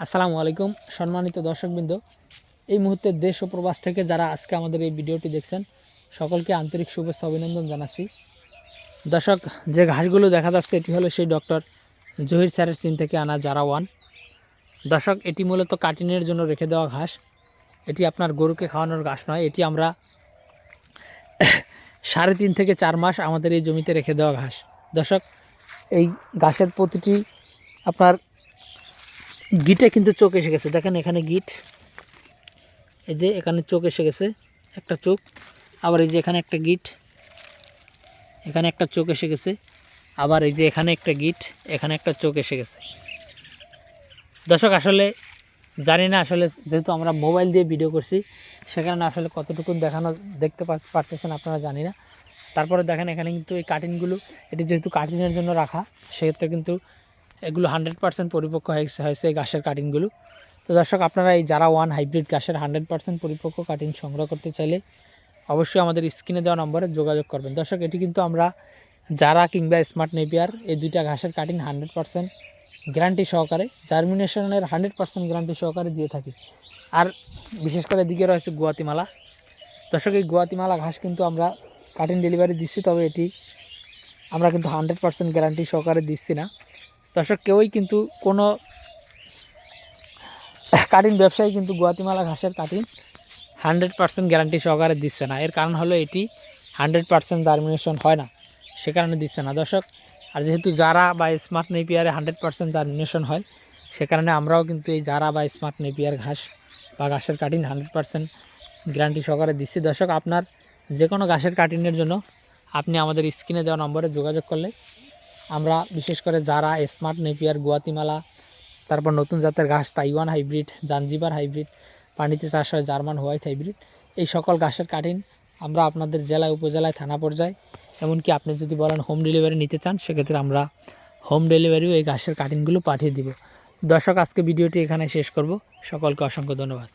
আসসালামু আলাইকুম সম্মানিত দর্শকবৃন্দ, এই মুহূর্তে দেশ ও প্রবাস থেকে যারা আজকে আমাদের এই ভিডিওটি দেখছেন সকলকে আন্তরিক শুভেচ্ছা অভিনন্দন জানাচ্ছি। দর্শক, যে ঘাসগুলো দেখা যাচ্ছে এটি হলো সেই ডক্টর জহির স্যারের চীন থেকে আনা জারা ওয়ান। দর্শক, এটি মূলত কাটিনের জন্য রেখে দেওয়া ঘাস। এটি আপনার গরুকে খাওয়ানোর ঘাস নয়, এটি আমরা 3.5 থেকে 4 মাস আমাদের এই জমিতে রেখে দেওয়া ঘাস। দর্শক, এই ঘাসের প্রতিটি আপনার গিটে কিন্তু চোখ এসে গেছে। দেখেন এখানে গিট, এই যে এখানে চোখ এসে গেছে, একটা চোখ। আবার এই যে এখানে একটা গিট, এখানে একটা চোখ এসে গেছে। আবার এই যে এখানে একটা গিট, এখানে একটা চোখ এসে গেছে। দর্শক, আসলে জানি না, আসলে যেহেতু আমরা মোবাইল দিয়ে ভিডিও করছি সেখানে আসলে কতটুকু দেখতে পারতেছেন আপনারা জানি না। তারপরে দেখেন এখানে কিন্তু এই কাটিংগুলো, এটি যেহেতু কাটিংয়ের জন্য রাখা, সেক্ষেত্রে কিন্তু এগুলো 100% পরিপক্ক হয়েছে এই ঘাসের কাটিংগুলো। তো দর্শক, আপনারা এই জারা ওয়ান হাইব্রিড ঘাসের 100% পরিপক্ক কাটিং সংগ্রহ করতে চাইলে অবশ্যই আমাদের স্ক্রিনে দেওয়া নম্বরে যোগাযোগ করবেন। দর্শক, এটি কিন্তু আমরা জারা কিংবা স্মার্ট নেপিয়ার এই দুইটা ঘাসের কাটিং 100% গ্যারান্টি সহকারে, জার্মিনেশনের 100% গ্যারান্টি সহকারে দিয়ে থাকি। আর বিশেষ করে এদিকে রয়েছে গুয়াতিমালা। দর্শক, এই গুয়াতিমালা ঘাস কিন্তু আমরা কাটিং ডেলিভারি দিচ্ছি, তবে এটি আমরা কিন্তু 100% গ্যারান্টি সহকারে দিচ্ছি না। দর্শক, কেউই কিন্তু কোনো কাটিং ব্যবসায়ী কিন্তু গুয়াতিমালা ঘাসের কাটিং 100% গ্যারান্টি সহকারে দিচ্ছে না। এর কারণ হলো এটি 100% জার্মিনেশন হয় না, সে কারণে দিচ্ছে না। দর্শক, আর যেহেতু জারা বা স্মার্ট নেপিয়ারে 100% জার্মিনেশন হয়, সে কারণে আমরাও কিন্তু এই জারা বা স্মার্ট নেপিয়ার ঘাস বা ঘাসের কাটিং 100% গ্যারান্টি সহকারে দিচ্ছি। দর্শক, আপনার যে কোনো ঘাসের কাটিংয়ের জন্য আপনি আমাদের স্ক্রিনে দেওয়া নম্বরে যোগাযোগ করলে আমরা বিশেষ করে জারা, স্মার্ট নেপিয়ার, গুয়াতিমালা, তারপর নতুন জাতের ঘাস তাইওয়ান হাইব্রিড, জাঞ্জিবার হাইব্রিড, পানিতে চাষ হয় জার্মান হোয়াইট হাইব্রিড, এই সকল ঘাসের কাটিং আমরা আপনাদের জেলায়, উপজেলায়, থানা পর্যায়ে, এমনকি আপনি যদি বলেন হোম ডেলিভারি নিতে চান, সেক্ষেত্রে আমরা হোম ডেলিভারিও এই ঘাসের কাটিংগুলো পাঠিয়ে দিব। দর্শক, আজকে ভিডিওটি এখানে শেষ করব। সকলকে অসংখ্য ধন্যবাদ।